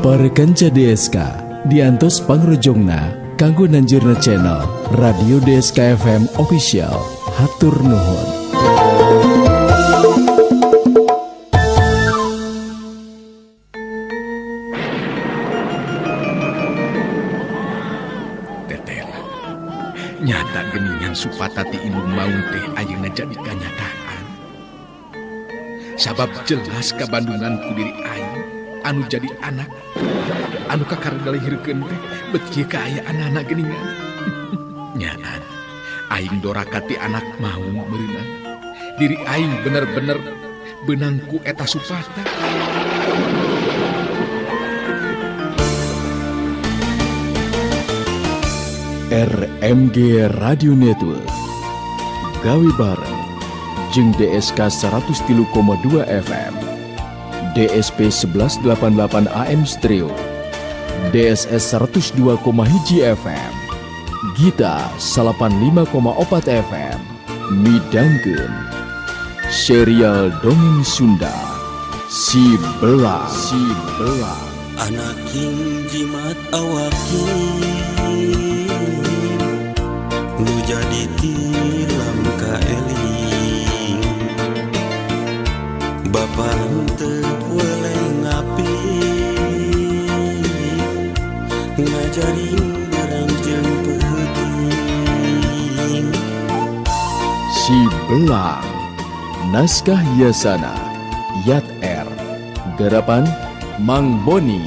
Para kanca DSK diantos pangrojongna kanggo nanjurna channel Radio DSK FM Official. Hatur nuhun. Tetel, nyata geningan supatati ilmu maung teh ayeuna jadi kanyataan. Sabab jelas kabandunganku diri aing anu jadi anak, anu kakargalihirkeun teh bet kieu ka aya anak geningan. Nyaan, aing dorakati anak maung meureunna. Diri aing bener-bener benangku eta supata. RMG Radio Network gawe bareng jeung DSK 103,2 FM, DSP 1188 AM Stereo, DSS 102,1 FM, Gita 85,4 FM, midangkeun serial dongeng Sunda Si Belang. Anak king jimat awakin lu jadi tilam ka eling Bapa henteu boleh ngapi ngajarin barang jeung peuting Si Belang. Naskah hiasana Yat R. Garapan Mang Boni.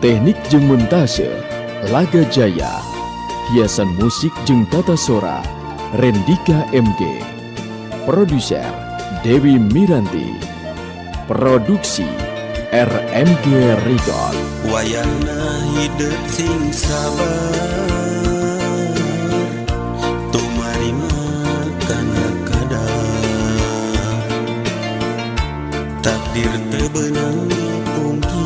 Teknik jeung montase Laga Jaya. Hiasan musik jeung tata sora Rendika MG. Produser Dewi Miranti. Produksi RMG Record. wayahna hidup sing sabar tumarima kana kadar takdir teu beunang dipungkir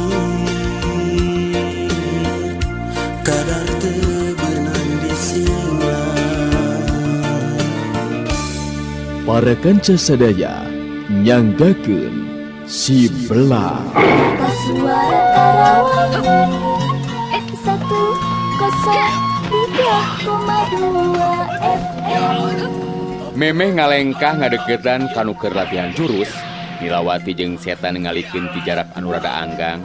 kadar teu beunang disinglah. Para kanca sadaya nyanggakeun Si Belang. Suara Karawang 103,2 FM. Memeh ngalengkah ngadegetan kanu keur latihan jurus. Nilawati jeung setan ngalikeun ti jarak anu rada anggang.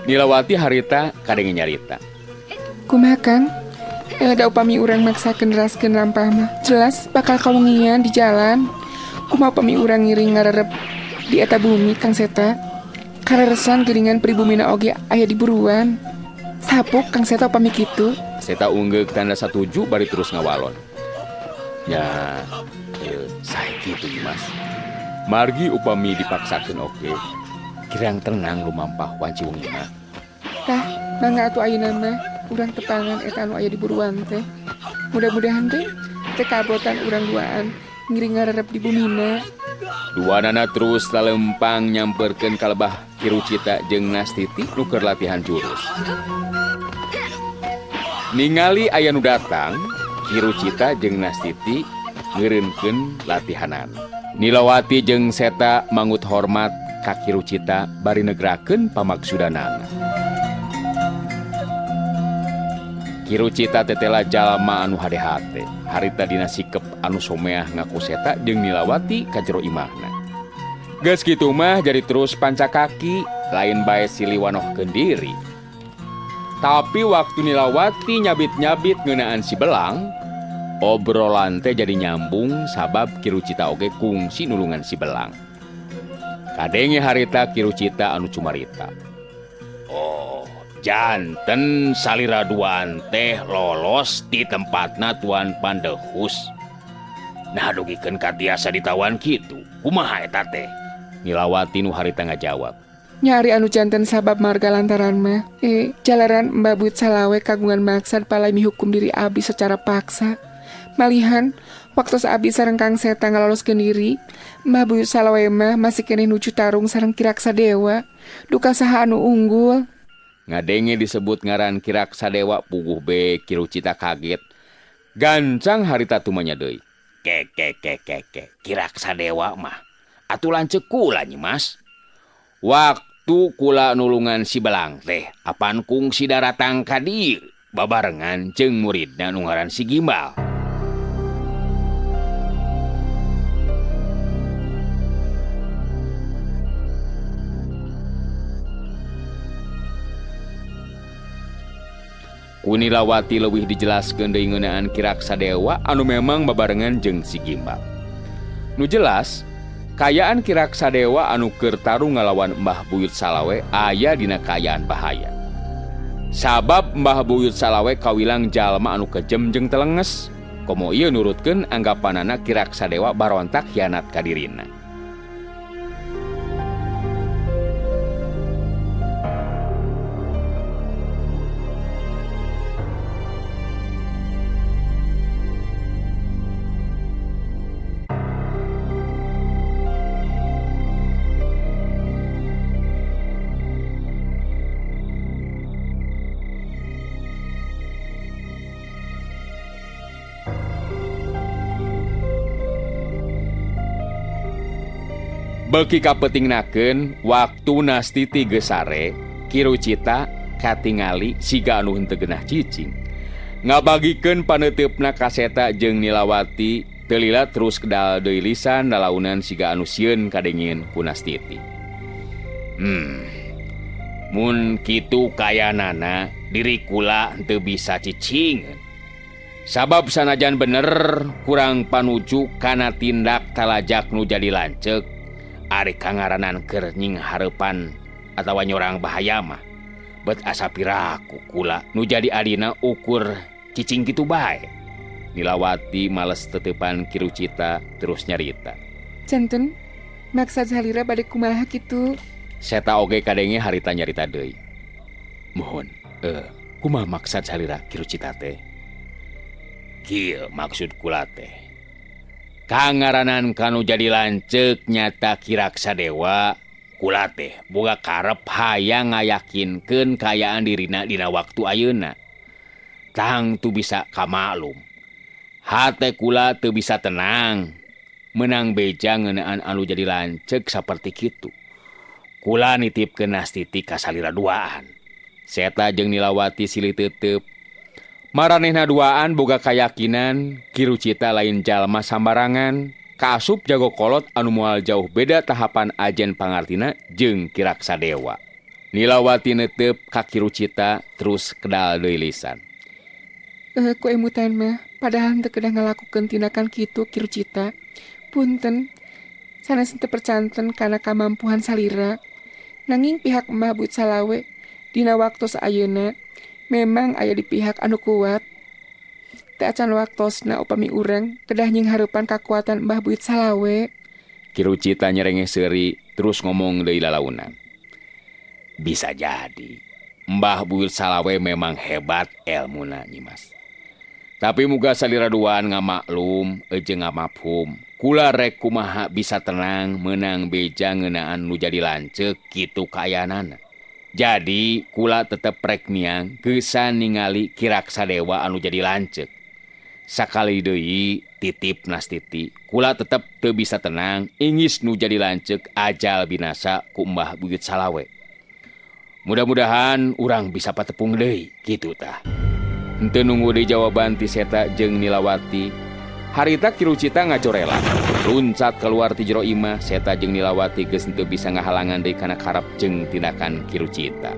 Nilawati harita kadenge nyarita. Kumaha Kang? Da upami urang maksakeun raskeun lampah mah jelas bakal kawengian di jalan. Kumaha upami urang ngiring ngarerep di eta bumi Kang Seta? Kareresan geuningan pribumina oge aya di buruan. Sapuk Kang Seta upami kitu. Seta unggeuh tanda satuju bari terus ngawalon. Ya, sae kitu Mas. Margi upami dipaksakeun oge. Kirang tenang lumampah wanci wengina. Tah, mangga atuh ayeuna mah urang tepangan eta anu aya di buruan teh. Mudah-mudahan teh teu kabotan urang duaan ngiring ngarerep di bumina. Duanana terus lalempang nyamperkeun kalebah Kirucita jeung Nastiti nu keur latihan jurus. Ningali aya nu datang, Kirucita jeung Nastiti ngeureunkeun latihanan. Nilawati jeung Seta mangut hormat ka Kirucita bari negrakeun pamaksudanana. Kirucita tetela jalma anu hade-hate. Harita dina sikep anu someah ngaku Seta jeung Nilawati ka jero imahna. Geus kitu mah jadi terus panca kaki, lain bae silih wanohkeun diri. Tapi waktu Nilawati nyabit-nyabit ngeunaan Si Belang, obrolan teh jadi nyambung sabab Kirucita oge kungsi nulungan Si Belang. Kadenge harita Kirucita anu cumarita. Oh, janten salira duaan teh lolos di tempatna Tuan Pandehus. Nah dugikeun katiasa ditawan kitu. Kumaha eta teh? Nilawati nu harita ngajawab. Nyari anu janten sabab marga lantaran mah jalaran mbabut salawe kagungan maksad palami hukum diri abdi secara paksa. Malihan waktu abdi sareng Kang Seta ngaloloskeun diri, mbabut salawe mah masih keneh nuju tarung sareng Kiraksa Dewa. Duka saha anu unggul? Ngadenge disebut ngaran Kiraksadewa puguh be Kirucita kaget. Gancang harita tumanya deui. Kiraksadewa mah atuh lanceuk kula Nyi Mas. Waktu waktu kula nulungan si Belang teh apan kung si daratang ka dieu babarengan jeung muridna nu ngaran si Gimbal. Kunilawati leuwih dijelaskeun deui ngeunaan Ki Raksadewa anu memang babarengan jeung si Gimbal. Nu jelas, kayaan Ki Raksadewa anu keur tarung ngalawan Mbah Buyut Salawe aya dina kaayaan bahaya. Sabab Mbah Buyut Salawe kawilang jalma anu kejem jeung telenges, komo ieu nurutkeun anggapanana Ki Raksadewa barontak hianat ka dirina. Beki kapetingnakeun waktu Nastiti geus sare, Ki Rucita katingali siga anu henteu geunah cicing. Ngabagikeun paneteupna ka Seta jeung Nilawati, teu lila terus kedal deui lisan dalaunan siga anu sieun kadengieun ku Nastiti. Mun kitu kayanana diri kula henteu bisa cicing. Sabab sanajan bener kurang panuju kana tindak talajak nu jadi lanceuk, ari kangaranan keur nying hareupan atawa nyorang bahaya mah bet asa piraku kula nu jadi adina ukur cicing kitu bae. Nilawati males tetepan Ki Rucita terus nyarita. Janten, maksad salira bade kumaha kitu? Seta oge kadenge harita nyarita deui. Mohon, kumaha maksad salira Ki Rucita teh? Kieu maksud kula teh. Kangaranan kanu jadi lanceuk nyata Ki Raksadewa, kula teh boga karep hayang ngayakinkeun kaayaan dirina dina waktu ayeuna. Tang tu bisa kamaklum. Hate kula teu bisa tenang menang beja ngeunaan anu jadi lanceuk saperti kitu. Kula nitipkeun Nastiti ka salira duaan. Seta jeung Nilawati silih teuteup. Maranehna duaan boga kayakinan Ki Rucita lain jalma sambarangan, kaasup jago kolot anu moal jauh beda tahapan ajen pangartina jeung Ki Raksadewa. Nilawati neuteup ka Ki Rucita terus kedal deui lisan. Ku emutan mah, padahal henteu kedah ngalakukeun tindakan kitu Ki Rucita. Punten, sanes henteu percanten kana kamampuan salira. Nanging pihak Mbah Buyut Salawe dina waktu sayeuna memang aya di pihak anu kuat. Teu acan waktosna upami urang kedah nying hareupan kakuatan Mbah Buyut Salawe. Ki Rucita nyerengeh seuri terus ngomong deui lalaunan. Bisa jadi Mbah Buyut Salawe memang hebat elmuna Nyimas. Tapi muga salira duaan ngamaklum jeung ngamafhum. Kula rek kumaha bisa tenang menang beja ngeunaan nu jadi lanceuk kitu kaayanana. Jadi kula tetep rek niang geusan ningali Ki Raksadewa anu jadi lanceuk. Sakali deui titip Nastiti, kula tetep teu bisa tenang ingis nu jadi lanceuk ajal binasa ku Mbah Buyut Salawe. Mudah-mudahan urang bisa patepung deui kitu tah. Henteu nunggu deui jawaban ti Seta jeung Nilawati, harita Ki Rucita ngacorela. Luncat keluar ti jero imah, Seta jeung Nilawati geus henteu bisa ngahalangan deui kana karep jeung tindakan Ki Rucita.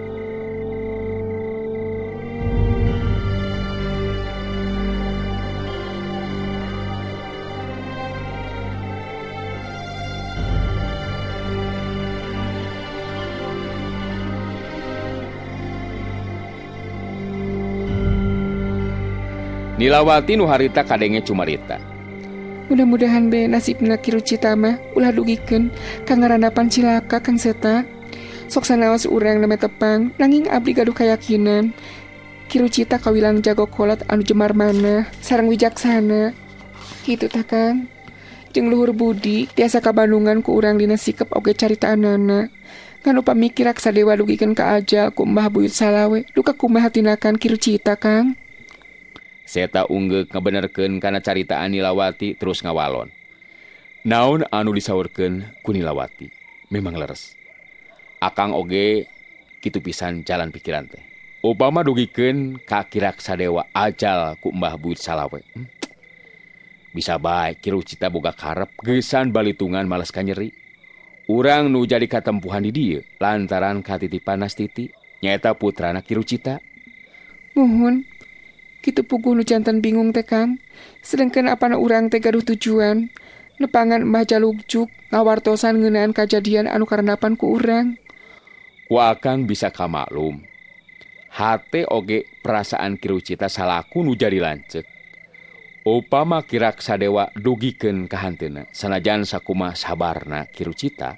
Nilawati nu harita kadenge cumarita. Mudah-mudahan be nasibna Ki Rucita mah ulah dugikeun kangaranapan cilaka Kang Seta. Sok sanaos urang neme tepang, nanging abdi gaduh kayakinan Ki Rucita kawilang jago kolot anu jemar manah sareng wijaksana. Kitu tah Kang. Jeung luhur budi tiasa kabandungan ku urang dina sikep oge caritaanana. Ngan upami Ki Raksadewa dugikeun ka ajal ku Mbah Buyut Salawe, duka kumaha tindakan Ki Rucita Kang. Seta unggek ngabenerkeun kana caritaan Nilawati terus ngawalon. Naon anu disaurkeun ku Nilawati memang leres. Akang oge kitu pisan jalan pikiran teh. Upama dugikeun ka Kiraksadewa ajal ku Mbah Buyut Salawe. Bisa bae Kirucita boga karep geusan balitungan males kanyeri. Urang nu jadi katempuhan di dieu lantaran katitipan Nastiti nyaeta putrana Kirucita. Muhun, kitu puguh nu janten bingung teh Kang. Sedengkeun apana urang teh gaduh tujuan nepangan Mbah Jalukjuk ngawartosan ngeunaan kajadian anu karendapan ku urang. Ku akang bisa kamaklum. Hate oge perasaan Kirucita salaku nu jadi lanceuk. Upama Kiraksadewa dugikeun ka hanteuna, sanajan sakumaha sabarna Kirucita,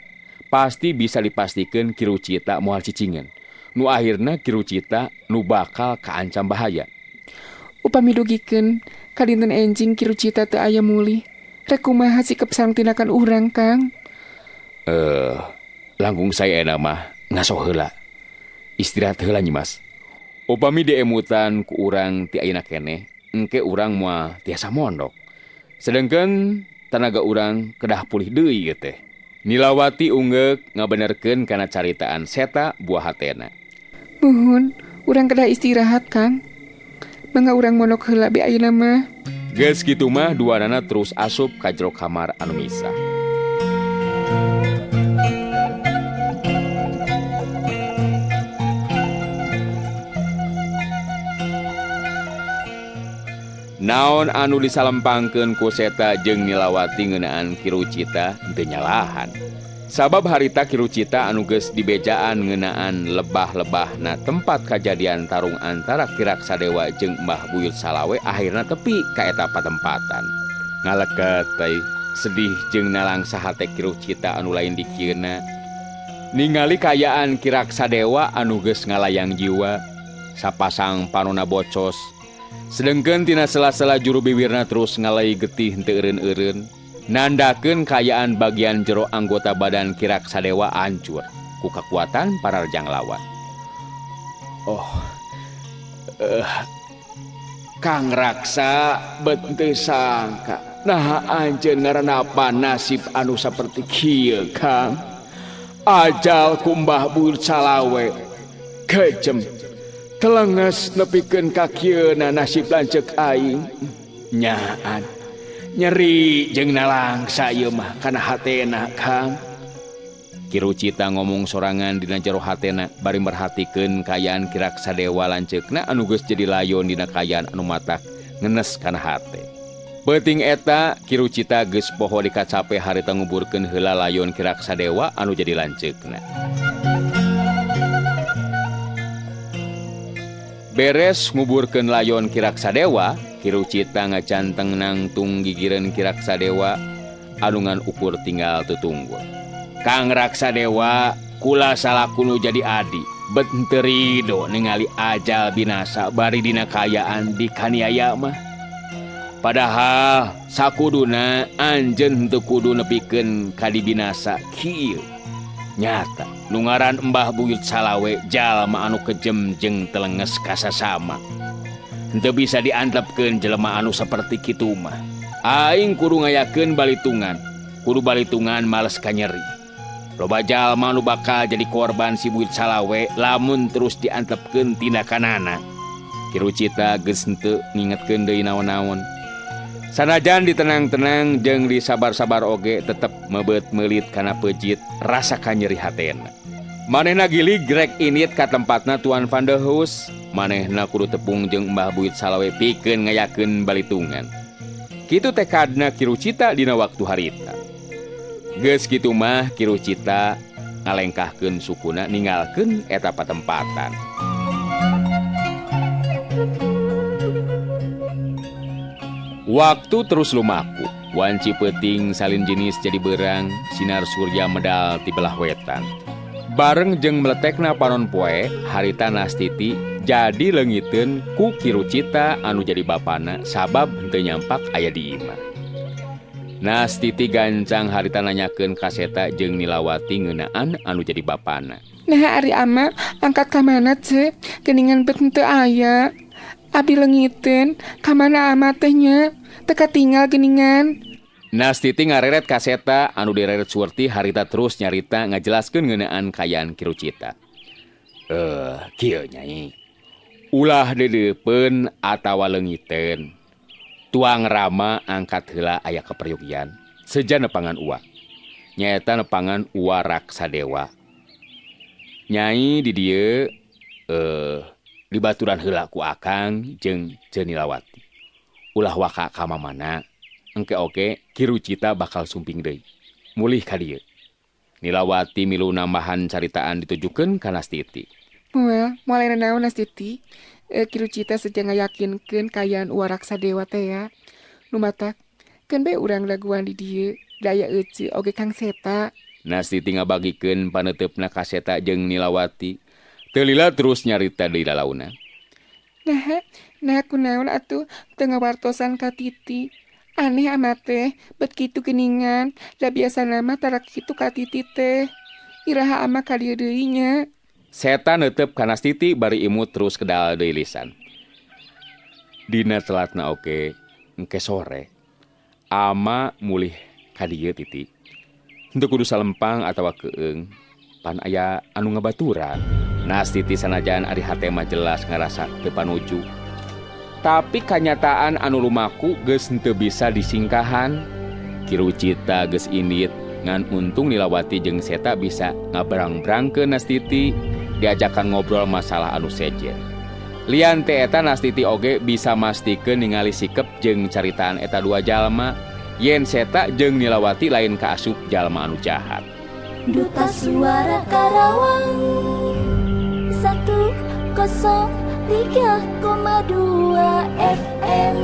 pasti bisa dipastikeun Kirucita moal cicingeun. Nu akhirna Kirucita nu bakal kaancam bahaya. Upami dugikeun ka dinten enjing Kirucita teu aya mulih, rek kumaha sikep sareng tindakan urang Kang? Langkung saya ena mah ngaso heula. Istirahat heula nyi Mas. Upami diemutan ku urang ti ayeuna keneh, engke urang moal tiasa mondok. Sedengkeun tenaga urang kedah pulih deui ieu teh. Nilawati ungeuk ngabenerkeun kana caritaan seta buah hatena. Muhun, urang kedah istirahat Kang. Mangga urang mondok heula be ayeuna mah. Geus kitu mah duanana terus asup ka jero kamar anu misah. Naon anu disalempangkeun ku Seta jeung Nilawati ngeunaan Kirucita teu nyalahan. Sabab harita Kirucita anu geus dibejaan ngeunaan lebah-lebahna tempat kajadian tarung antara Kiraksadewa jeung Mbah Buyut Salawe akhirna tepi ka eta patempatan. Ngaleket teh sedih jeung nalangsa hate Kirucita anu lain dikieuna. Ningali kayaan Kiraksadewa anu geus ngalayang jiwa, sapasang panonna bocos. Sedengkeun tina sela-sela juru bibirna terus ngalai getih henteu eureun-eureun, nandakeun kayaan bagian jero anggota badan Kiraksadewa hancur ku kakuatan para rejang lawan. Kang Raksa benteu sangka naha anjeun ngaranapa nasib anu saperti kieu Kang. Ajal ku Mbah Buyut Salawe kejem telenges nepikeun ka kieuna nasib lanceuk aing. Nyaan nyeri jeung nalangsa ieu mah kana hatena Kang. Kirucita ngomong sorangan dina jero hatena bari merhatikeun kayaan Kiraksadewa lanceukna anu geus jadi layon dina kayaan anu matak ngenes kana hate. Beuting eta Kirucita geus poho dikacape harita nguburkeun heula layon Kiraksadewa anu jadi lanceukna. Beres nguburkeun layon Kiraksadewa, Kirucita ngacanteng nangtung gigireun Kiraksadewa anungan ukur tinggal tutunggul. Kang Raksadewa, kula salaku nu jadi adi, bet henteu ridho ningali ajal binasa bari dina kayaan di kaniaya mah. Padahal sakuduna anjeun henteu kudu nepikeun ka dibinasa kieu. Nyata nu ngaran Mbah Buyut Salawe jalma anu kejem jeung telenges kasasama. Henteu bisa diantepkeun jelema anu saperti kitu mah. Aing kudu ngayakeun balitungan. Kudu balitungan males kanyeri. Loba jalma nu bakal jadi korban si Buyut Salawe lamun terus diantepkeun tindakanana. Kirucita geus henteu ngingetkeun deui naon-naon. Sanajan ditenang-tenang jeung disabar-sabar oge tetep mebeut meulit kana pejit rasa kanyeri hatena. Manehna gilig grek init ka tempatna Tuan Van de Hus, manehna kudu tepung jeung Mbah Buyut Salawe pikeun ngayakeun balitungan. Kitu tekadna Kirucita dina waktu harita. Geus kitu mah Kirucita ngalengkahkeun sukuna ninggalkeun eta patempatan. Waktu terus lumaku, wanci peuting salin jenis jadi berang, sinar surya medal ti belah wetan. Bareng jeung meletekna panon poe, harita Nastiti jadi leungiteun ku Kirucita anu jadi bapana sabab henteu nyampak aya di imah. Nastiti gancang harita nanyakeun ka Seta jeung Nilawati ngeunaan anu jadi bapana. Nah ari ama angkat ka mana ce? Geuningan bet henteu aya. Abi leungiteun ka mana ama teh nya? Teka tinggal geuningan. Nastiti ngareret kaseta anu direret Surti harita terus nyarita ngajelaskeun ngeunaan kayaan Kirucita. Kieu Nyai. Ulah dedeupeun atawa leungiteun. Tuang Rama angkat heula aya kaperyogian. Seja nepangan uwa. Nyaeta nepangan uwa Raksadewa. Nyai di dieu dibaturan heula ku Akang jeung Jenilawati. Ulah waka ka mamana. Engke oke Kirucita bakal sumping deui. Mulih ka dieu. Nilawati milu nambahan caritaan ditujukeun ka Nastiti. Moal naon Nastiti? Kirucita seja ngayakinkeun kayaan uwa Raksadewa teh ya. Nu matak keun bae urang daguan di dieu, daya euceuk oge Kang Seta. Nastiti ngabagikeun paneutepna ka Seta jeung Nilawati. Teu lila terus nyarita deui lalauna. Nah kunaon atuh teu ngawartosan ka Titi. Aneh amat teh, bet kitu geuningan, da biasana mah tara kitu ka Titi teh. Iraha ama ka dieu deui nya. Seta neuteup ka Nastiti bari imut terus kedal deui lisan. Dina telatna oke, engke sore. Ama mulih ka dieu Titi. Henteu kudu salempang atawa keung, pan aya anu ngabaturan. Nastiti sanajan ari hate mah jelas ngarasa teu panuju. Tapi kanyataan anu lumaku geus henteu bisa disingkahan. Kirucita geus indit ngan untung Nilawati jeung Seta bisa ngabrang-brangkeun Nastiti diajakan ngobrol masalah anu sejen. Lian teh eta Nastiti oge bisa mastikeun ningali sikep jeung caritaan eta dua jalma yen Seta jeung Nilawati lain kaasup jalma anu jahat. Duta Suara Karawang 103,2 FM.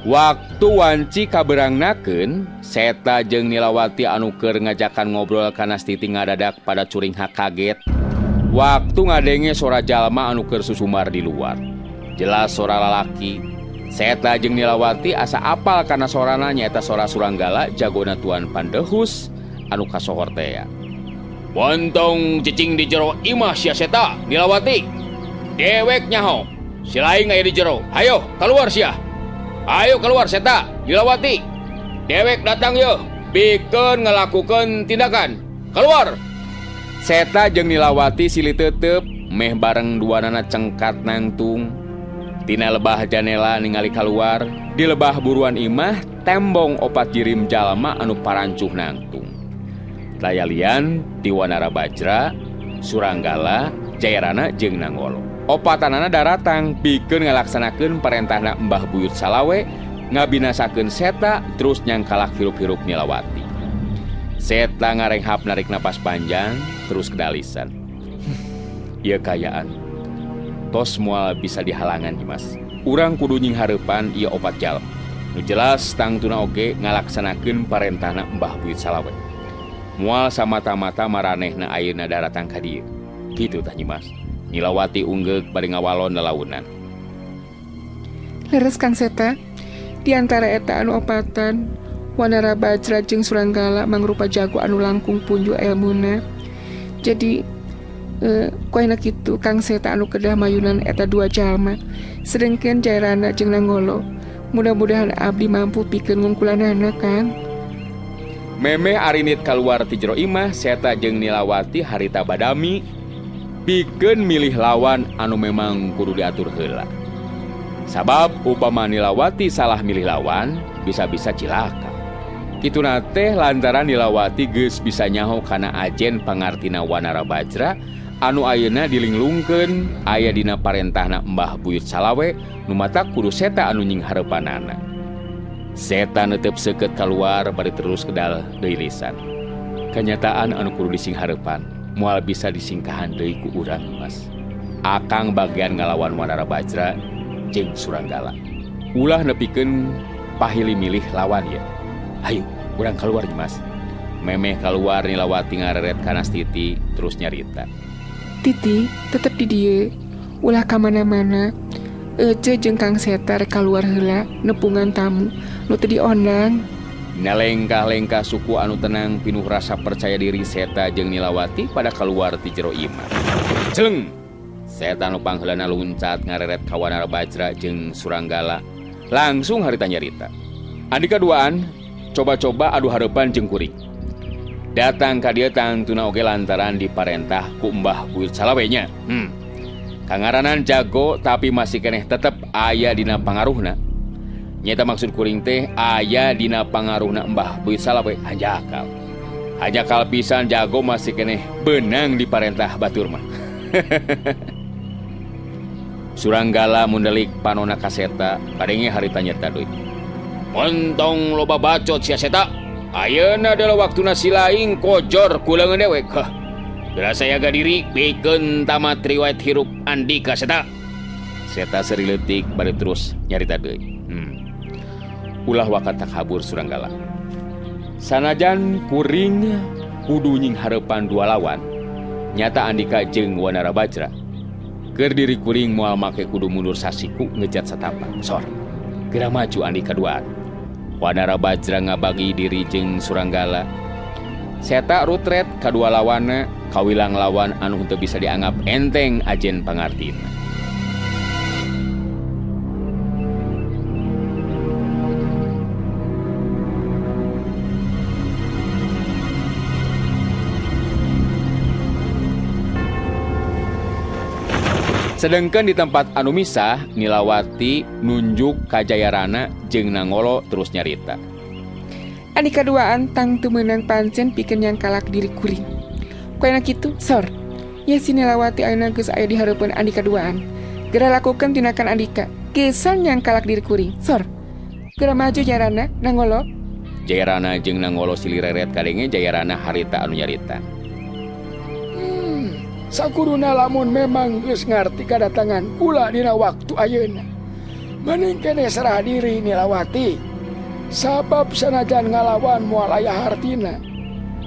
Waktu wanci kaberangnakeun, Seta jeung Nilawati anu keur ngajakan ngobrol ka Nastiti ngadadak pada curing kaget. Waktu ngadenge sora jalma anu keur susumar di luar. Jelas sora lalaki. Seta jeung Nilawati asa apal kana sorana nyaeta sora Suranggala jagona Tuan Pandehus anu kasohor teh. Pontong cicing di jero imah sia Seta, Nilawati. Dewek nyaho. Si laing aya di jero. Hayo keluar sia. Ayo keluar Seta, Nilawati. Dewek datang yeuh, pikeun ngalakukeun tindakan. Keluar. Seta jeung Nilawati silih teuteup meh bareng duanana cengkat nangtung. Tina lebah janela ningali kaluar, di lebah buruan imah tembong opat jirim jalma anu parancuh nangtung. Layalian ti Wanara Bajra, Suranggala, Jairana jeung Nanggolo. Opatanana daratang pikeun ngalaksanakeun parentahna Mbah Buyut Salawe ngabinasakeun Seta terus nyangkalak hirup-hirup Nilawati. Seta ngarenghap narik napas panjang terus kedalisan. Ieu kayaan tos moal bisa dihalangan Dimas. Urang kudu nying hareupan ieu opat jalma. Nu jelas tangtuna oge ngalaksanakeun parentahna Mbah Buyut Salawe. Moal samata-mata maranehna ayeuna daratang ka dieu. Kitu tah Dimas. Nilawati unggek bari ngawalon lelaunan. Leres Kang Seta, di antara eta anu opatan, Wanara Bajra jeung Suranggala mangrupa jago anu langkung punju elmuna. Jadi koena kitu Kang Seta anu kedah mayunan eta dua jalma. Sedengkeun Jairana jeung Nanggolo, mudah-mudahan abdi mampu pikeun ngungkulanana Kang. Memeh arinit kaluar ti jero imah, Seta jeung Nilawati harita badami pikeun milih lawan anu memang kudu diatur heula. Sabab upama Nilawati salah milih lawan, bisa-bisa cilaka. Kituna teh lantaran Nilawati geus bisa nyaho kana ajen pangartina Wanara Bajra anu ayeuna dilinglungkeun aya dina parentahna Mbah Buyut Salawe nu matak kudu Seta anu nying hareupanana. Seta neuteup seukeut kaluar bari terus kedal deui lisan. Kenyataan anu kudu dising hareupan moal bisa disingkahan deui ku urang Mas. Akang bagian ngalawan Wanara Bajra jeung Suranggala. Ulah nepikeun pahili milih lawan ya. Hayu, urang keluar Mas. Memeh keluar Nilawati ngareret ka Nastiti terus nyarita. Titi tetep di dieu. Ulah ka mana-mana. Ece jeung Kang Seta rek kaluar heula nepungan tamu nu teu diondang. Nalengkah-lengkah suku anu tenang pinuh rasa percaya diri Seta jeung Nilawati pada keluar ti jero imah. Celeng. Seta anu pangheulana luncat ngareret ka Wanara Bajra jeung Suranggala. Langsung harita nyarita. Andi kaduaan coba-coba adu hareupan jeung kuring. Datang ka dieu tangtuna oge lantaran diparentah ku Mbah Buyut Salawenya. Kangaranan jago tapi masih keneh tetep aya dina pangaruhna. Nyata maksud kuring teh aya dina pangaruhna Mbah Buyut Salawe hajakal. Hajakal pisan jago masih keneh benang diparentah batur mah. Suranggala mundelik panona ka Seta kadenge harita nyerta deui. Montong loba bacot sia Seta. Ayeuna adalah waktuna silaing kojor kuleungeun dewek. Geura saya gadiri pikeun tamat riwayat hirup Andika Seta. Seta seri leutik bari terus nyarita deui. Ulah wakat tak habur Suranggala. Sanajan kuring kudu nying hareupan dua lawan, nyata Andika jeung Wanara Bajra. Keur diri kuring moal make kudu mundur sasiku ngejat satapak. Sor. Geura maju Andika duaan. Wanara Bajra ngabagi diri jeung Suranggala. Seta rutret kadua lawanna kawilang lawan anu henteu bisa dianggap enteng ajen pangartina. Sedengkeun di tempat anu misah, Nilawati nunjuk ka Jayarana jeung Nangolo terus nyarita. Adi kaduaan tang teu meunang pancen pikeun yang kalak diri kuring. Kuena kitu, sor. Ya si Nilawati ayeuna geus aya di hareupeun Adi kaduaan. Geura lakukeun tindakan Andika. Gesan yang kalak diri kuring. Sor. Geura maju Jayarana, Nangolo. Jayarana jeung Nangolo silireret kadenge Jayarana harita anu nyarita. Sakuduna lamun memang geus ngarti kadatangan ulah dina waktu ayeuna. Mending keneh serah diri Nilawati. Sabab sanajan ngalawan moal aya hartina.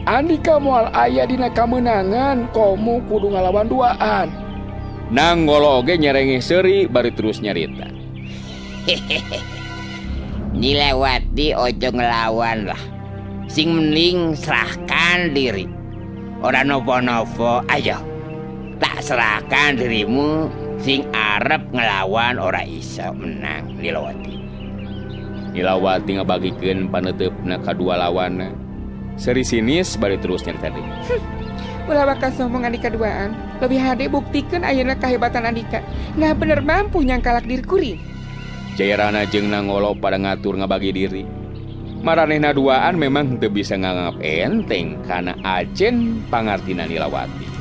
Andika moal aya dina kamenangan komo kudu ngalawan duaan. Nangolo oge nyerengeh seuri bari terus nyarita. Nilawati ojo ngelawan lah. Sing mending serahkan diri. Ora nopo-nopo ayo. Tak serahkan dirimu sing arep ngelawan ora iso menang. Nilawati. Nilawati ngabagikeun paneuteup-na kadua lawanna. Seri sinis bari terus nyarita deui. Ulah bakas ngomong Andika duaan. Lebih hade buktikeun ayeuna kahebatan Andika. Nah bener mampu nyang kalak diri kuring. Jayarana jeung Nangolo pada ngatur ngabagi diri. Maranehna duaan memang teu bisa nganggap enteng kana ajen pangartina Nilawati.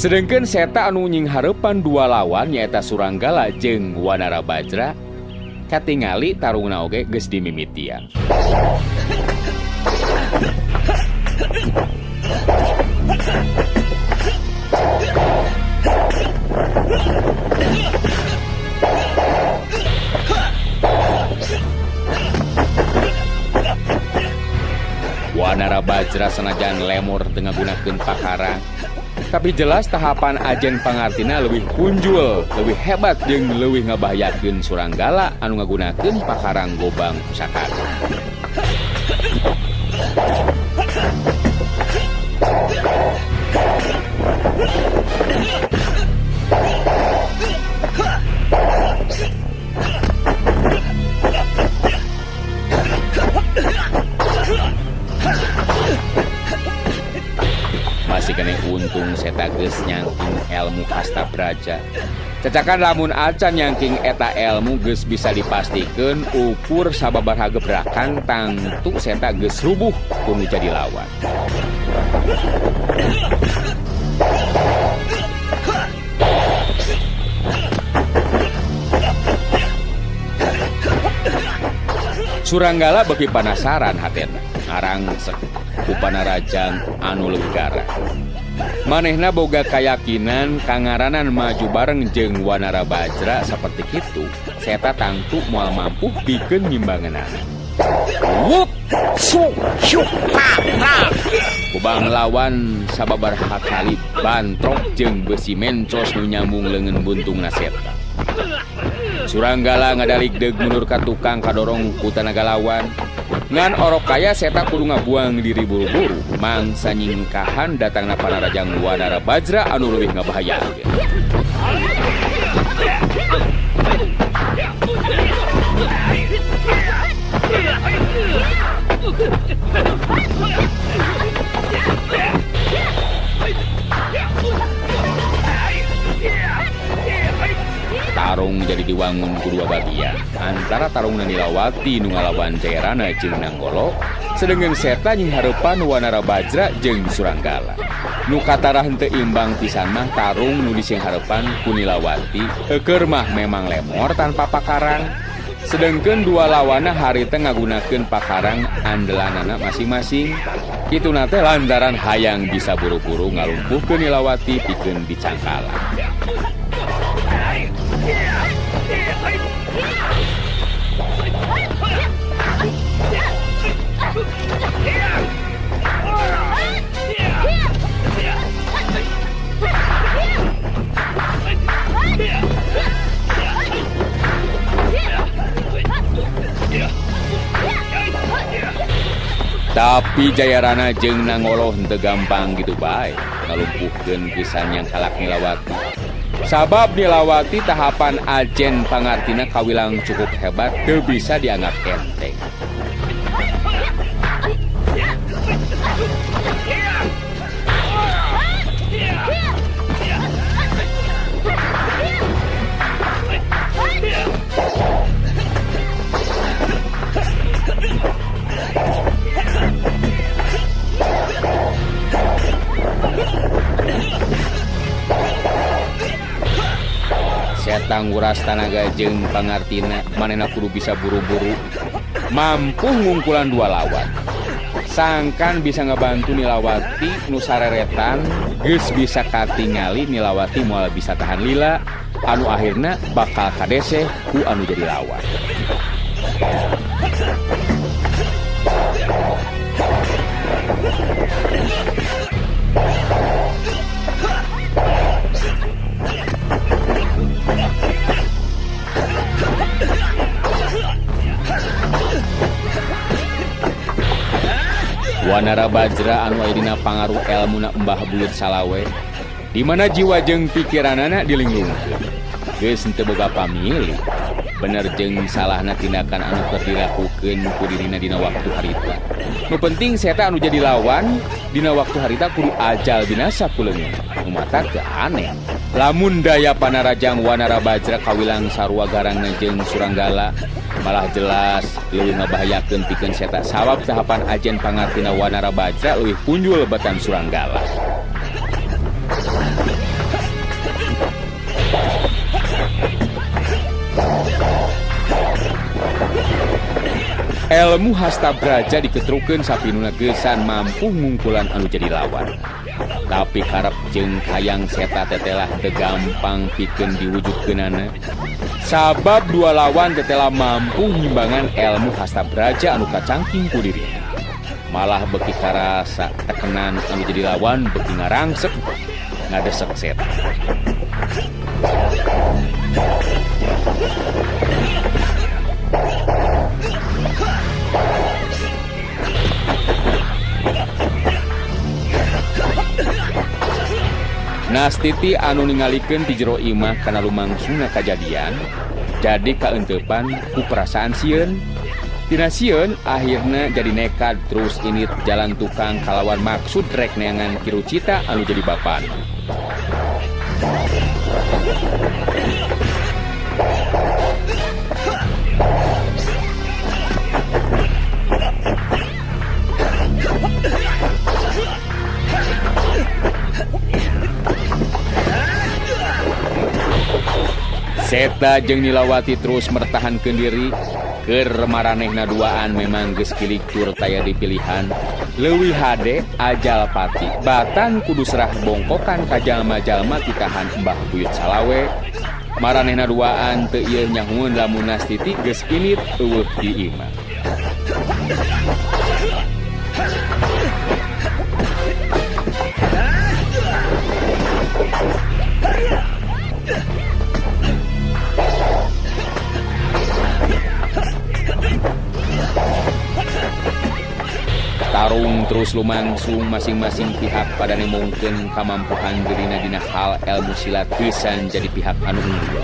Sedengkeun Seta anu nying hareupan dua lawan nyaeta Suranggala jeung Wanara Bajra katingali tarungna oge geus dimimitian. Wanara Bajra sanajan lemur teu ngagunakeun pakara, tapi jelas tahapan ajen pangartina leuwih punjul, leuwih hebat jeung leuwih ngabahayakeun Suranggala anu ngagunakeun pakarang gobang pusakana. Masih kene untung Seta geus nyangking elmu hasta braja. Cacakan lamun acan nyangking eta elmu geus bisa dipastikeun ukur sababaraha gebrakan tangtu Seta geus rubuh kudu jadi lawan. Suranggala beuki panasaran hatena ngarangsek ku panarajang anu legara. Manehna boga kayakinan kangaranan maju bareng jeung Wanara Bajra saperti kitu, Seta tangtu moal mampu pikeun ngimbangeunana. Wup, syuk, syuk, kubang lawan sababaraha kali bantrok jeung besi mencos nu nyambung leungeun buntung Seta. Suranggala ngadaligdeug mundur ka tukang kadorong ku tanaga lawan. Ngan orok kaya Seta kudu ngabuang diri buru-buru mangsa nyingkahan datangna panarajang Wanara Bajra anu leuwih ngabahayakeun. Tarung jadi diwangun kedua bagian antara tarung Nilawati nu ngalawan Jayarana jeung Nanggolo sedengkeun Seta nying hareupan Wanara Bajra jeung Suranggala. Nu katarah henteu imbang pisan mah tarung nu dising hareupan ku Nilawati keur mah memang lemor tanpa pakarang. Sedengkeun dua lawana harita ngagunakeun pakarang andelanana masing-masing. Kituna teh lantaran hayang bisa buru-buru ngalumpuhkeun Nilawati pikeun dicangkalan. Tapi Jayarana jeung Nanggolo henteu gampang gitu bae ngalumpuhkeun pisan yang kalak Nilawati. Sabab Nilawati tahapan ajen pangartina kawilang cukup hebat teu bisa dianggap enteng. Seta nguras tanaga jeung pangartina manehna kudu bisa buru-buru mampu ngungkulan dua lawan. Sangkan bisa ngebantu Nilawati nu sareretan geus bisa katingali Nilawati moal bisa tahan lila anu akhirna bakal kadese ku anu jadi lawan. Wanara Bajra anu aya dina pangaruh elmuna Mbah Buyut Salawe, di mana jiwa jeung pikiranana dilinglungkeun. Geus henteu boga pamilih. Bener jeung salahna tindakan anu keur dilakukeun ku dirina dina waktu harita. Nu penting Seta anu jadi lawan dina waktu harita kudu ajal binasa ku leungeun. Nu mata teu aneh. Lamun daya panarajang Wanara Bajra kawilang sarua garangna jeung Suranggala malah jelas leuwih ngabahayakeun pikeun Seta sabab tahapan ajen pangartina Wanara Bajra leuwih punjul batan Suranggala. Elmu hasta braja diketrukeun sapinuna geusan mampu ngungkulan anu jadi lawan. Tapi harap jeung hayang Seta tetelah teu gampang pikeun diwujudkeunana. Sabab dua lawan tetelah mampu ngimbangan elmu hasta braja anu kacangking ku dirina. Malah beki karasa tekenan anu jadi lawan beki ngarangsep ngadesek Seta. Nastiti anu ningalikeun ti jero imah kana lumangsungna kajadian jadi kaentepan ku perasaan sieun. Tina sieun akhirna jadi nekat terus init jalan tukang kalawan maksud rek neangan Kirucita anu jadi bapana. Seta jeung Nilawati terus mertahankeun diri keur maranehna duaan memang geus kilig tur taya dipilihan leuwih hade ajal pati batan kudu serah bongkokan ka jalma-jalma titahan Mbah Buyut Salawe. Maranehna duaan teu ieu nyahoeun lamun Nastiti geus init eueuh di imah. Tarung terus lumangsung masing-masing pihak pada nemongkeun kamampuhan geurina dina hal elmu silat pisan jadi pihak anu unggul.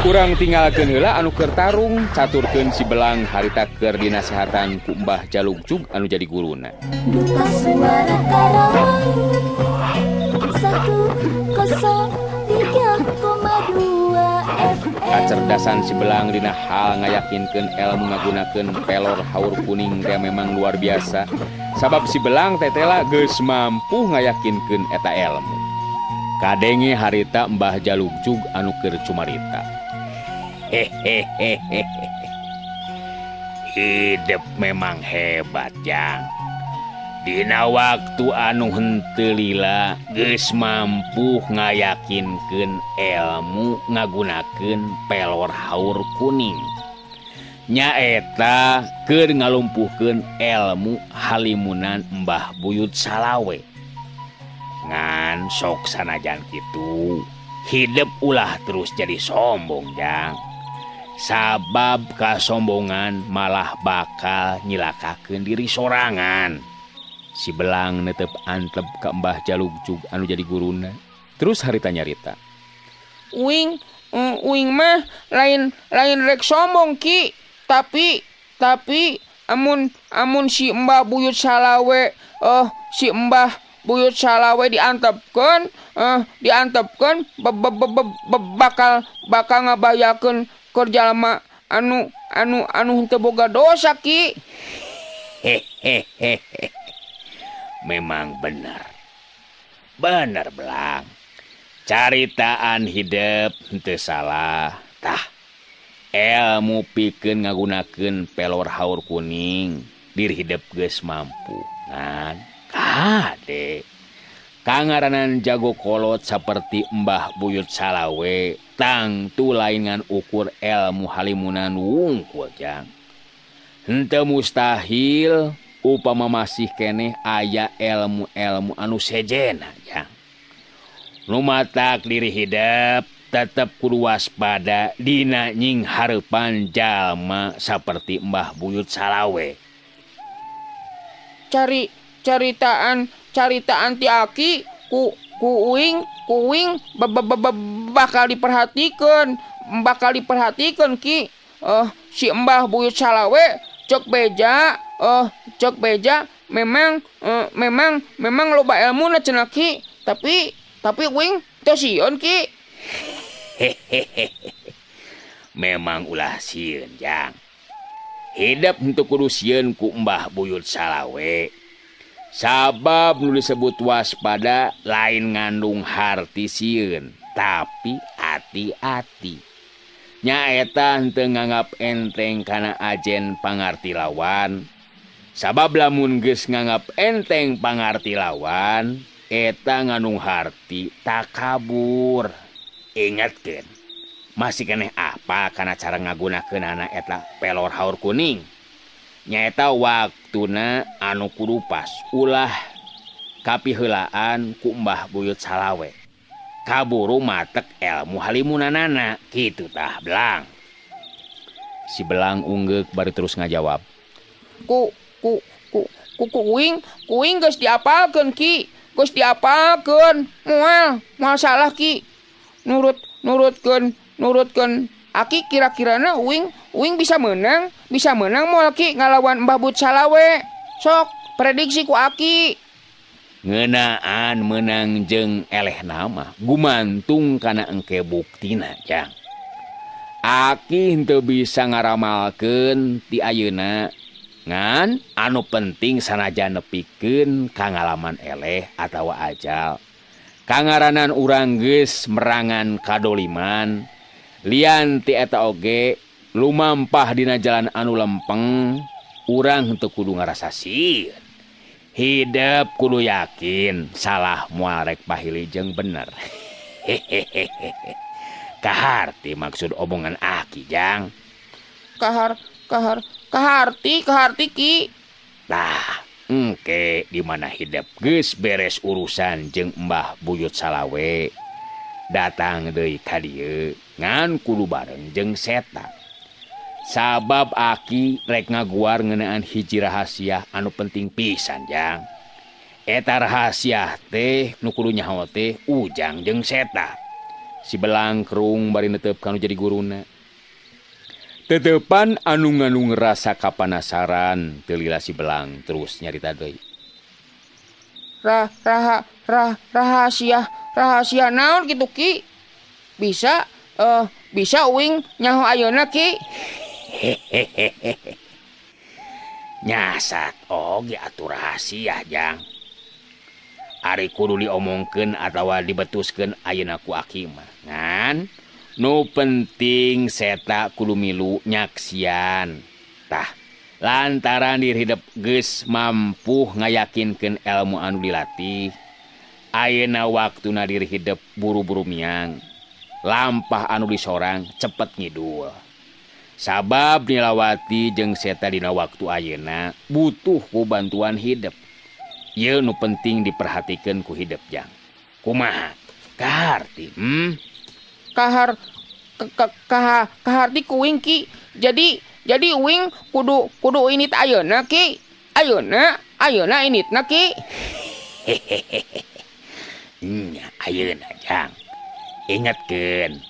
Kurang tinggalkeun heula anu keur tarung caturkeun si Belang harita keur dinasehatan ku Mbah Jalugjug anu jadi guruna. Duta Suara Karawang 103,2 FM. Kacerdasan si Belang dina hal ngayakinkeun elmu ngagunakeun pelor haur kuning teh memang luar biasa. Sabab si Belang tetela geus mampu ngayakinkeun eta elmu. Kadenge harita Mbah Jalugjug anu keur cumarita. Hehehehe. Hidup memang hebat, Jang. Dina waktu anu henteu lila geus mampu ngayakinkeun elmu ngagunakeun pelor haur kuning. Nyaeta keur ngalumpuhkeun elmu halimunan Mbah Buyut Salawe. Ngan sok sanajan kitu, hidup ulah terus jadi sombong, Jang. Sabab kasombongan malah bakal nyilakakeun diri sorangan. Si Belang netep antep ka Mbah Jalugjug anu jadi guruna. Terus harita nyarita. Uing mah lain rek sombong ki, tapi amun si Mbah Buyut Salawe si Mbah Buyut Salawe diantepkeun bakal ngabayakeun keur jalma anu henteu boga dosa ki. Hehehe. Memang benar Belang. Caritaan hidup henteu salah. Tah, elmu pikeun ngagunakeun pelor haur kuning diri hidup geus mampu. Ngan kade kangaranan jago kolot saperti Mbah Buyut Salawe tangtu lain ngan ukur elmu halimunan wungkul, Jang. Henteu mustahil upama masih keneh aya elmu-elmu anu sejena, Jang. Lumatak diri hidup tetep kudu waspada dina nying hareupan jalma saperti Mbah Buyut Salawe. Caritaan ti Aki ku uing bakal diperhatikeun ki. Si Mbah Buyut Salawe cok beja memang loba ilmu na cenah ki, tapi uing teu sieun ki. Memang ulah sieun, Jang. Hidup henteu kudu sieun ku Mbah Buyut Salawe. Sabab nu disebut waspada lain ngandung harti sieun, tapi hati-hati. Nyaeta henteu nganggap enteng kana ajen pangarti lawan. Sabab lamun geus nganggap enteng pangarti lawan, eta ngandung harti takabur. Ingatkeun, masih keneh apa kana cara ngagunakeun anak eta pelor haur kuning. Nyaeta waktuna anu kudu pas ulah kapiheulaan ku Mbah Buyut Salawe. Kaburu matek elmu halimunanana kitu tah, Belang. Si Belang unggek bari terus ngajawab. Ku uing geus diapalkeun ki. Geus diapalkeun. Moal salah ki. Nurutkeun Aki kira-kirana uing bisa menang moal ki ngalawan Mbah Buyut Salawe. Sok prediksi ku Aki. Ngeunaan menang jeung eleh nama gumantung kana engke buktina, Jang. Aki henteu bisa ngaramalkeun ti ayeuna ngan anu penting sanajan nepikeun kangalaman eleh atawa ajal. Kangaranan urang geus merangan kadoliman, lian ti eta oge lumampah dina jalan anu lempeng, urang henteu kudu ngarasa sieun. Hidup kudu yakin salah moal rek pahili jeung bener. Hehehe. Kaharti maksud omongan Aki Jang. Kaharti Ki. Tah, engke di mana hidup geus beres urusan jeung Mbah Buyut Salawe. Datang deui ka dieu ngan kudu bareng jeung Seta. Sabab Aki rek ngaguar ngeunaan hiji rahasia anu penting pisan Jang. Eta rahasia teh nu kudu nyaho teh Ujang jeung Seta. Si Belang kerung bari netep kanu jadi guruna. Tetepan anu nganu ngerasa kapanasaran teu lila si Belang terus nyarita deui. Rahasia naon kitu Ki? Bisa uing nyaho ayeuna Ki? Hehehe. Nyasat oge atuh rahasia Jang. Ari kudu diomongkeun atawa dibetuskeun ayeuna ku Aki mah. Ngan nu penting Seta kudu milu nyaksian. Tah, lantaran diri hidup geus mampu ngayakinkeun ilmu anu dilatih. Ayeuna waktuna diri hidup buru-buru miang. Lampah anu disorang cepet ngidul. Sabab Nilawati jeung Seta dina waktu ayeuna butuh ku bantuan hidup. Ieu nu penting diperhatikeun ku hidup Jang. Kumaha? Kaharti, Kaharti kuing Ki. Jadi uing kudu init ayeuna Ki. Ayeuna initna Ki. Ayeuna Jang. Ingatkeun.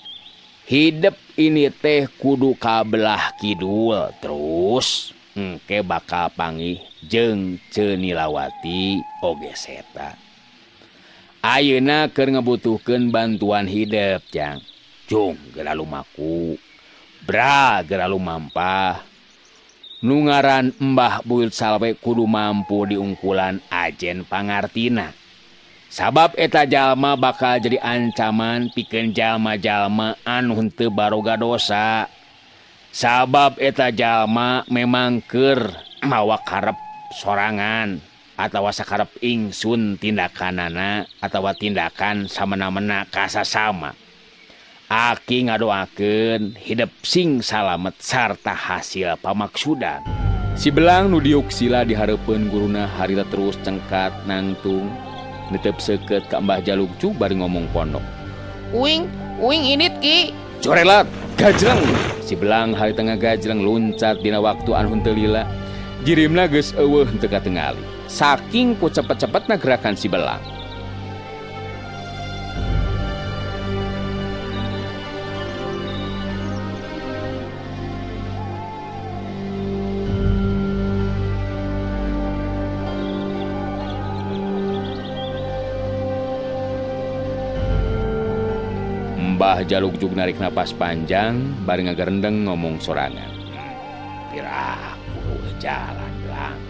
Hidup ini teh kudu kabelah kidul terus engke bakal panggih jeung Cenilawati oge Seta. Ayeuna keur ngabutuhkeun bantuan hidup Jang. Cung geura lumaku. Bra geura lumampah. Nu ngaran Mbah Buyut Salawe kudu mampu diungkulan ajen pangartina. Sabab eta jalma bakal jadi ancaman pikeun jalma-jalma anu henteu baroga dosa. Sabab eta jalma memang keur mawa karep sorangan atawa sakarep ingsun tindakanana atawa tindakan samana-mana kasasama. Aki ngadoakeun hidup sing salamet sarta hasil pamaksudan. Si Belang nu diuk sila dihareupeun guruna harita terus cengkat nangtung. Netep seukeut ka Mbah Jalukcu bari ngomong pondok. Uing init Ki. Corelat, gajreng. Si Belang hari tengah gajreng luncat dina waktu anu henteu lila. Jirimna geus eueuh henteu katingali. Saking ku cepet-cepetna gerakan si Belang. Mbah Jalukjuk narik napas panjang, bari ngagerendeng ngomong sorangan. Piraku jalan Belang.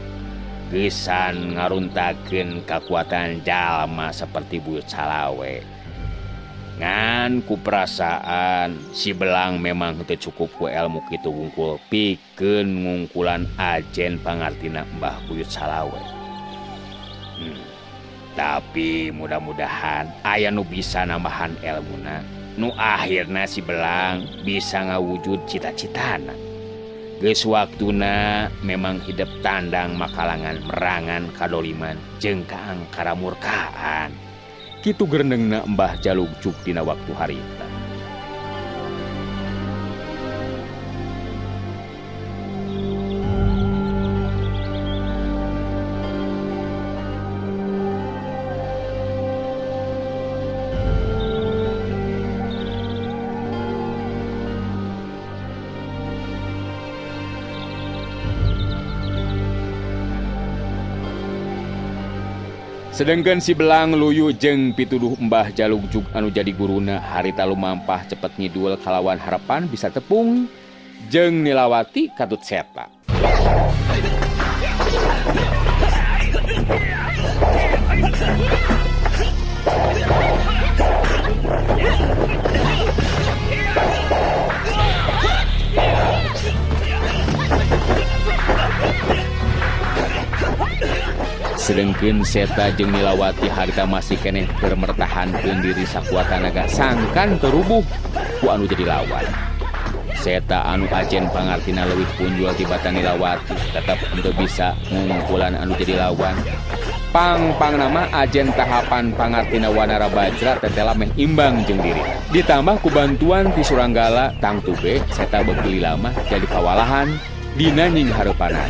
Gesan ngaruntakeun kakuatan jalma seperti Buyut Salawe. Ngan ku perasaan si Belang memang teu cukup ku ilmu kitu wungkul pikeun ngungkulan ajen pangartina Mbah Buyut Salawe. Tapi mudah-mudahan aya nu bisa nambahan ilmuna. Nu akhirna si Belang bisa ngawujud cita-citana. Geus waktuna memang hidup tandang makalangan merangan kadoliman jeung kaangkara murkaan. Kitu gerendengna Mbah Jalukjuk dina waktu harita. Sedengkeun si Belang luyu jeung pituduh Mbah Jalukjuk anu jadi guruna harita lumampah cepet ngidul kalawan harapan bisa tepung jeung Nilawati katut Seta. sedengkeun Seta jeung Nilawati harita masih keneh keur mertahankeun diri sakuat tenaga sangkan terubuh ku anu jadi lawan. Seta anu ajen pangartina leuwih punjul tibatan Nilawati tetep henteu bisa ngungkulan anu jadi lawan. Pang nama ajen tahapan pangartina Wanara Bajra tetela meh imbang jeung diri. Ditambah ku bantuan ti Suranggala tang tube Seta beukli lama jadi kawalahan dina nying hareupanan.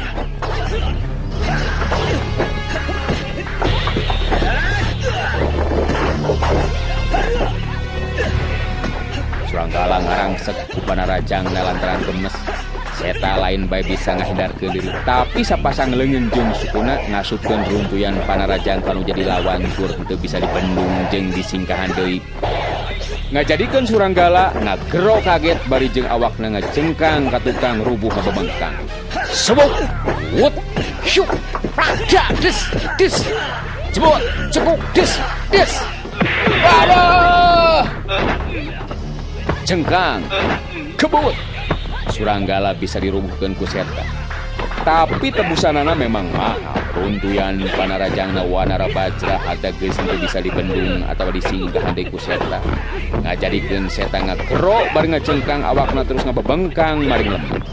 Suranggala ngarangsek ku Panarajang lantaran gemes. Seta lain bae bisa ngahindarkeun diri, tapi sapasang leungeun jeung sukuna ngasupkeun runtuyan Panarajang kanu jadi lawan tur henteu bisa dibendung jeung disingkahan deui. Ngajadikeun Suranggala ngagero kaget bari jeung awakna ngajengkang ka tukang rubuh babengkang. Sebut, wut, syuk, praja, des, jebot, cekuk, des. Waduh! Jengkang, kebut. Suranggala bisa dirubuhkeun ku Seta. Tapi tebusanana memang mahal. Runtuyan Panarajangna Wanara Bajra hata geus teu bisa dibendung atawa disinggahan deui ku Seta. Ngajadikeun Seta ngagero bari ngajengkang awakna terus ngabebengkang maring lembut.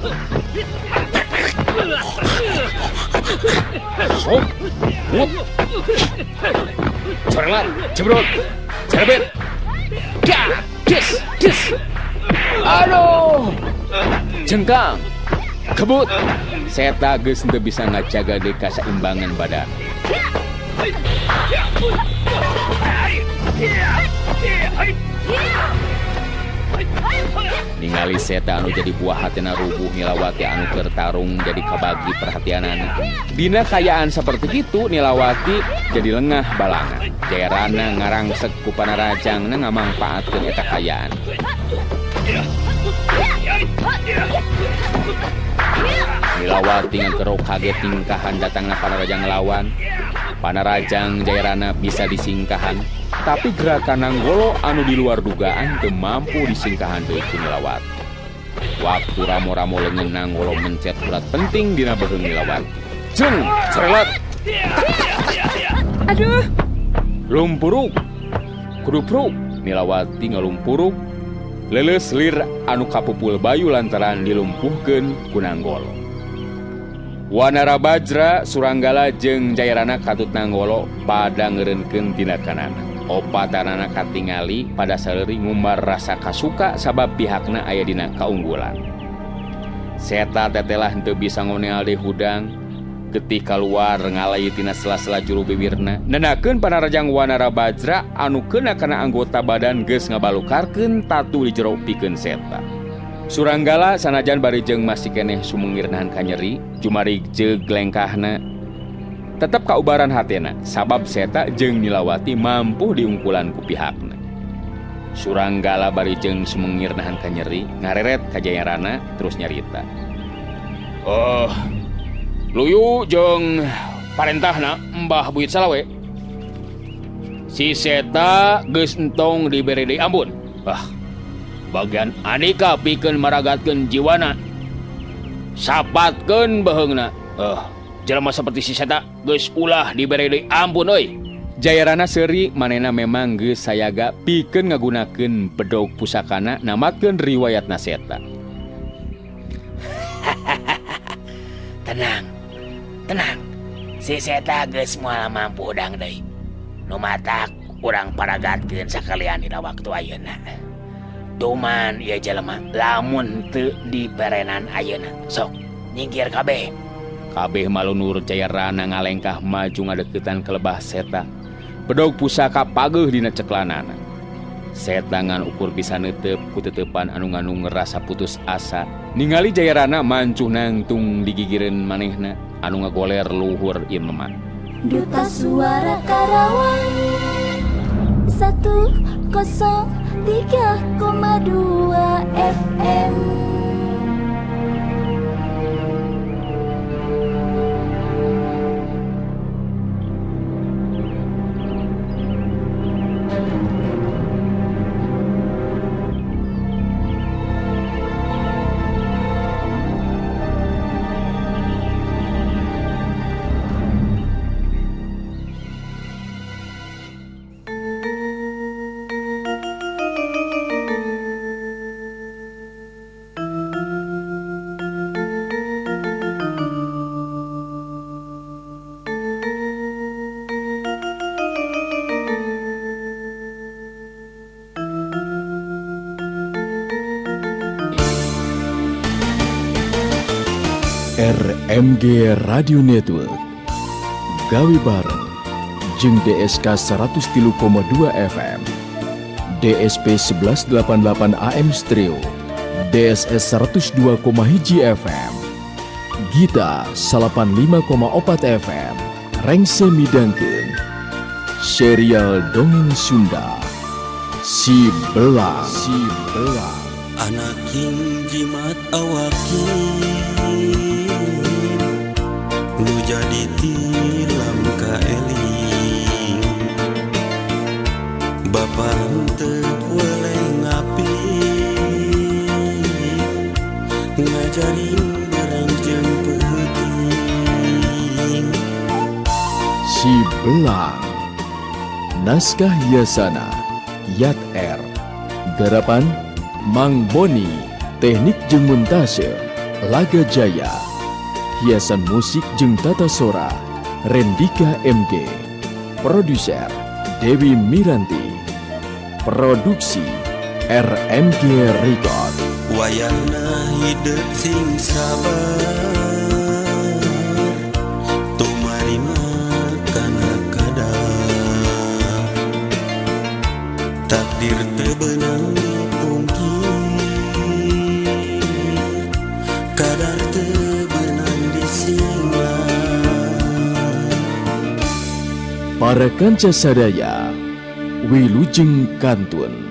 Sok, wut, cerelat, jebrot, cerebet, des. Aduh, jengkang, kebut. Seta geus teu bisa ngajaga deui kasaimbangan badan. Ningali Seta anu jadi buah hatina rubuh Nilawati anu keur tarung jadi kabagi perhatianana. Dina kayaan saperti kitu Nilawati jadi lengah balangan. Jairana ngarangsek ku Panarajangna ngamangpaatkeun eta kayaan. Nilawati ngagero kaget tingkahan datangna Panarajang lawan. Panarajang Jairana bisa disingkahan, tapi gerakan Nanggolo anu di luar dugaan teu mampu disingkahan deui ku Nilawati. Waktu ramo-ramo leungeun Nanggolo mencet ulat penting dina beheung Nilawati. Jeng, cerelat. Aduh. Lumpuruk. Kudupruk. Nilawati ngalumpuruk. Leuleus lir anu kapupul bayu lantaran dilumpuhkeun ku Nanggolo. Wanara Bajra, Suranggala jeung Jairana katut Nanggolo pada ngeureunkeun tindakanana. Opatanana katingali pada saeuring ngumbar rasa kasuka sabab pihakna aya dina kaunggulan. Seta tetelah henteu bisa ngoneal deui hudang getih kaluar ngalayi tina sela-sela juru bibirna. Nenakeun Panarajang Wanara Bajra anu keuna kana anggota badan geus ngabalukarkeun tatu di jero pikeun Seta. Suranggala sanajan bari jeung masih keneh sumengir nahan kanyeri, jumarig jeung lengkahna tetep kaubaran hatena sabab Seta jeung Nilawati mampu diungkulan ku pihakna. Suranggala bari jeung sumengir nahan kanyeri, ngareret ka Jairana terus nyarita. Luyu jeung parentahna Mbah Buyut Salawe. Si Seta geus entong dibere deui ampun. Bagian anika pikeun maragatkeun jiwana. Sapatkeun beheungna. Jelema saperti si Seta geus ulah dibere deui ampun euy. Jairana seuri manehna memang geus sayaga pikeun ngagunakeun bedog pusakana namakeun riwayatna Seta. Tenang. Si Seta geus moal mampu udang deui. Nu matak urang paragatkeun sakalian dina waktu ayeuna. Tuman ieu jelema lamun teu diperenan ayeuna sok nyingkir kabeh. Kabeh malunur Jairana ngalengkah maju ngadeuketan ka lebah Seta. Bedog pusaka pageuh dina ceklanana. Seta ngan ukur bisa neuteup ku teutepan anu ngandung rasa putus asa. Ningali Jairana mancuh nangtung di gigireun manehna anu ngagoler luhur ieu memat. Duta Suara Karawang 103,2 FM. RMG Radio Network gawe bareng jeung DSK 103,2 FM, DSP 1188 AM Stereo, DSS 102,1 FM, Gita 85,4 FM, Rengse midangkeun serial dongeng Sunda Si Belang. Anak king jimat awakin nu jadi tilam ka eling Bapa henteu boleh ngapi ngajarin barang jeung peuting Si Belang. Naskah hiasana Yat R. Garapan Mang Boni. Teknik jeung montase Laga Jaya. Hiasan musik jeung tata sora Rendika MG. Produser Dewi Miranti. Produksi RMG Record. wayahna hidup sing sabar tumarima kana kadar takdir teu beunang dipungkir kadar teu beunang disinglang Para kanca sadaya wilujeng kantun